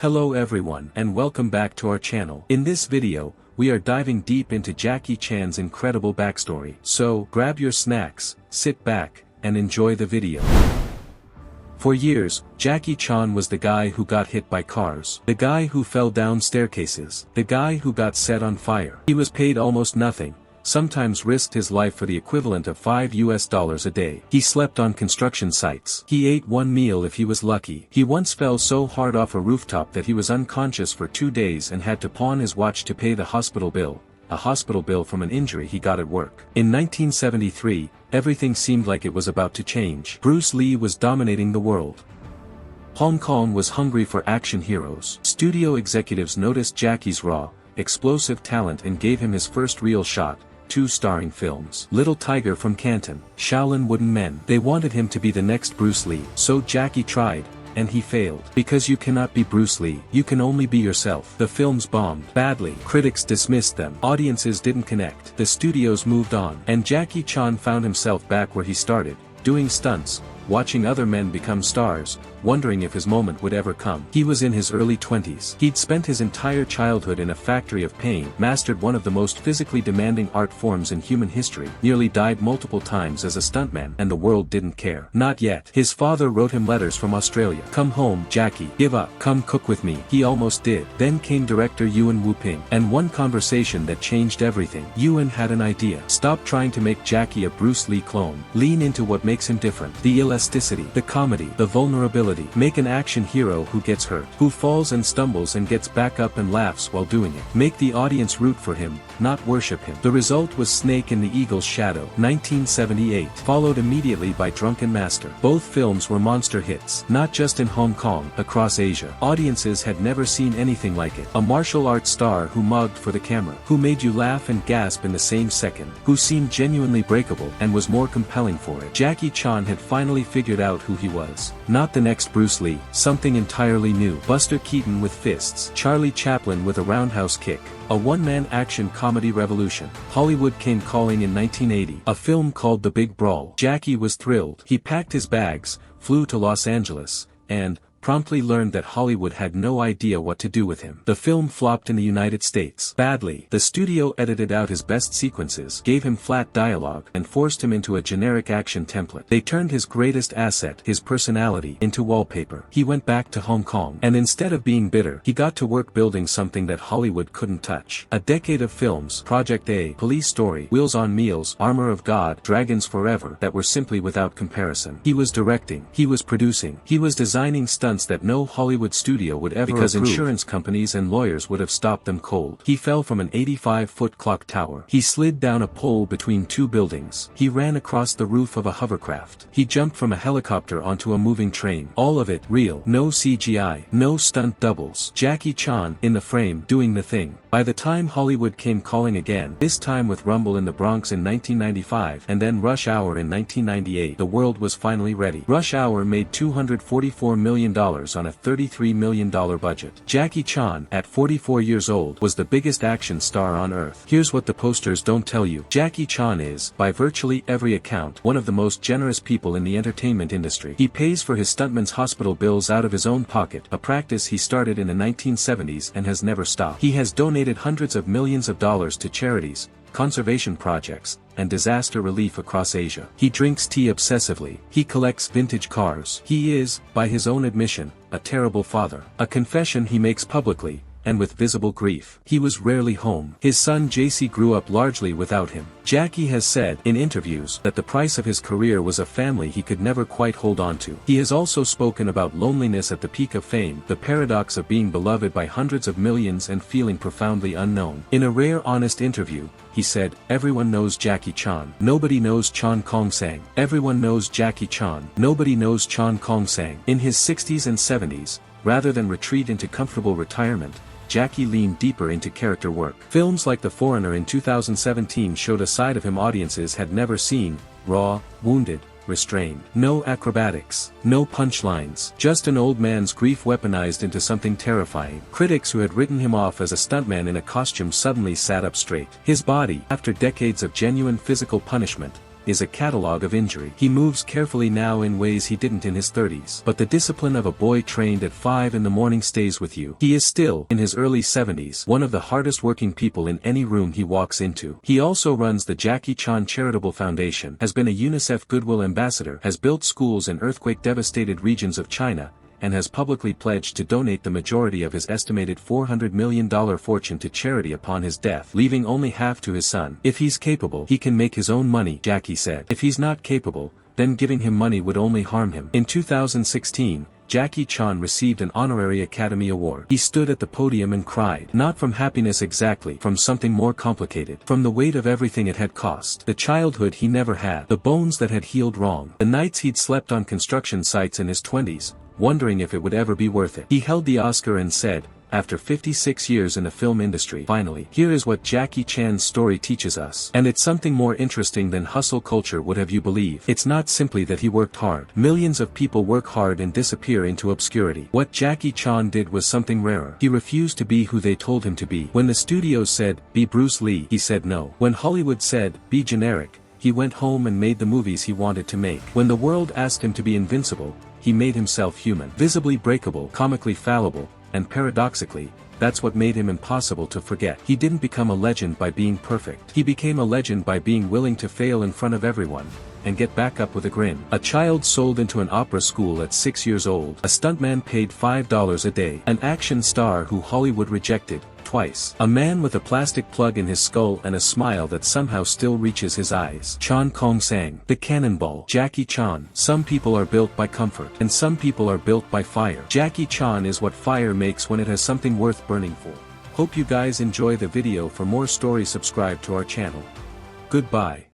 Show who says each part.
Speaker 1: Hello everyone and welcome back to our channel. In this video, we are diving deep into Jackie Chan's incredible backstory. So, grab your snacks, sit back, and enjoy the video. For years, Jackie Chan was the guy who got hit by cars. The guy who fell down staircases. The guy who got set on fire. He was paid almost nothing. Sometimes risked his life for the equivalent of $5 a day. He slept on construction sites. He ate one meal if he was lucky. He once fell so hard off a rooftop that he was unconscious for 2 days and had to pawn his watch to pay the hospital bill. A hospital bill from an injury he got at work. In 1973, everything seemed like it was about to change. Bruce Lee was dominating the world. Hong Kong was hungry for action heroes. Studio executives noticed Jackie's raw, explosive talent and gave him his first real shot. 2 starring films. Little Tiger from Canton, Shaolin Wooden Men. They wanted him to be the next Bruce Lee. So Jackie tried, and he failed. Because you cannot be Bruce Lee. You can only be yourself. The films bombed badly. Critics dismissed them. Audiences didn't connect. The studios moved on. And Jackie Chan found himself back where he started, doing stunts, watching other men become stars, wondering if his moment would ever come. He was in his early 20s. He'd spent his entire childhood in a factory of pain, mastered one of the most physically demanding art forms in human history, nearly died multiple times as a stuntman, and the world didn't care. Not yet. His father wrote him letters from Australia. Come home, Jackie. Give up. Come cook with me. He almost did. Then came director Yuen Wu-ping. And one conversation that changed everything. Yuen had an idea. Stop trying to make Jackie a Bruce Lee clone. Lean into what makes him different. The elasticity, the comedy, the vulnerability. Make an action hero who gets hurt, who falls and stumbles and gets back up and laughs while doing it. Make the audience root for him, not worship him. The result was Snake in the Eagle's Shadow, 1978, followed immediately by Drunken Master. Both films were monster hits, not just in Hong Kong, across Asia. Audiences had never seen anything like it. A martial arts star who mugged for the camera, who made you laugh and gasp in the same second, who seemed genuinely breakable and was more compelling for it. Jackie Chan had finally figured out who he was. Not the next Bruce Lee, something entirely new. Buster Keaton with fists, Charlie Chaplin with a roundhouse kick. A one-man action comedy revolution. Hollywood came calling in 1980. A film called The Big Brawl. Jackie was thrilled. He packed his bags, flew to Los Angeles, and promptly learned that Hollywood had no idea what to do with him. The film flopped in the United States badly. The studio edited out his best sequences, gave him flat dialogue, and forced him into a generic action template. They turned his greatest asset, his personality, into wallpaper. He went back to Hong Kong, and instead of being bitter, he got to work building something that Hollywood couldn't touch. A decade of films, Project A, Police Story, Wheels on Meals, Armor of God, Dragons Forever, that were simply without comparison. He was directing, he was producing, he was designing stunts that no Hollywood studio would ever because approve. Insurance companies and lawyers would have stopped them cold. He fell from an 85-foot clock tower. He slid down a pole between 2 buildings. He ran across the roof of a hovercraft. He jumped from a helicopter onto a moving train. All of it real. No CGI. No stunt doubles. Jackie Chan in the frame doing the thing. By the time Hollywood came calling again, this time with Rumble in the Bronx in 1995 and then Rush Hour in 1998, the world was finally ready. Rush Hour made $244 million on a $33 million budget. Jackie Chan, at 44 years old, was the biggest action star on earth. Here's what the posters don't tell you. Jackie Chan is, by virtually every account, one of the most generous people in the entertainment industry. He pays for his stuntmen's hospital bills out of his own pocket, a practice he started in the 1970s and has never stopped. He has donated hundreds of millions of dollars to charities, conservation projects, and disaster relief across Asia. He drinks tea obsessively. He collects vintage cars. He is, by his own admission, a terrible father. A confession he makes publicly, and with visible grief. He was rarely home. His son JC grew up largely without him. Jackie has said, in interviews, that the price of his career was a family he could never quite hold on to. He has also spoken about loneliness at the peak of fame, the paradox of being beloved by hundreds of millions and feeling profoundly unknown. In a rare honest interview, he said, "Everyone knows Jackie Chan. Nobody knows Chan Kong Sang. Everyone knows Jackie Chan. Nobody knows Chan Kong Sang." In his 60s and 70s, rather than retreat into comfortable retirement, Jackie leaned deeper into character work. Films like The Foreigner in 2017 showed a side of him audiences had never seen: raw, wounded, restrained. No acrobatics, no punchlines, just an old man's grief weaponized into something terrifying. Critics who had written him off as a stuntman in a costume suddenly sat up straight. His body, after decades of genuine physical punishment, is a catalogue of injury. He moves carefully now in ways he didn't in his 30s. But the discipline of a boy trained at 5 in the morning stays with you. He is still, in his early 70s, one of the hardest working people in any room he walks into. He also runs the Jackie Chan Charitable Foundation, has been a UNICEF Goodwill Ambassador, has built schools in earthquake-devastated regions of China, and has publicly pledged to donate the majority of his estimated $400 million fortune to charity upon his death, leaving only half to his son. If he's capable, he can make his own money, Jackie said. If he's not capable, then giving him money would only harm him. In 2016, Jackie Chan received an honorary Academy Award. He stood at the podium and cried. Not from happiness exactly, from something more complicated. From the weight of everything it had cost. The childhood he never had. The bones that had healed wrong. The nights he'd slept on construction sites in his 20s, wondering if it would ever be worth it. He held the Oscar and said, after 56 years in the film industry, finally, here is what Jackie Chan's story teaches us. And it's something more interesting than hustle culture would have you believe. It's not simply that he worked hard. Millions of people work hard and disappear into obscurity. What Jackie Chan did was something rarer. He refused to be who they told him to be. When the studios said, be Bruce Lee, he said no. When Hollywood said, be generic, he went home and made the movies he wanted to make. When the world asked him to be invincible, he made himself human. Visibly breakable, comically fallible, and paradoxically, that's what made him impossible to forget. He didn't become a legend by being perfect. He became a legend by being willing to fail in front of everyone, and get back up with a grin. A child sold into an opera school at 6 years old. A stuntman paid $5 a day. An action star who Hollywood rejected, twice. A man with a plastic plug in his skull and a smile that somehow still reaches his eyes. Chan Kong Sang. The Cannonball. Jackie Chan. Some people are built by comfort, and some people are built by fire. Jackie Chan is what fire makes when it has something worth burning for. Hope you guys enjoy the video. For more stories, subscribe to our channel. Goodbye.